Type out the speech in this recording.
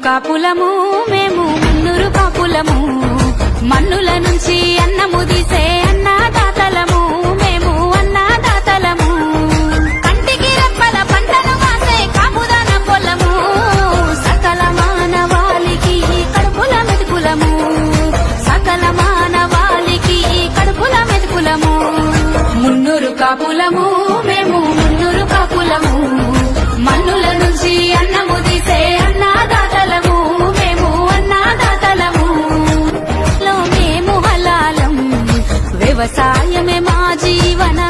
కాపులము మేము మున్నూరు కాపులము, మన్నుల నుంచి అన్నము తీసే అన్నదాతలము, మేము అన్నదాతలము. కంటికి రెప్పల పంటను వాసే కాపుదాన పొలము, సకల మానవాళికి కడుపుల మెతుకులము, సకల మానవాళికి కడుపుల మెతుకులము. మున్నూరు కాపులము మేము మున్నూరు కాపులము, మన్నుల నుంచి అన్నము తీసే అన్నదాతలము, మేము అన్నదాతలము. మేము హలాలం, వ్యవసాయమే మా జీవన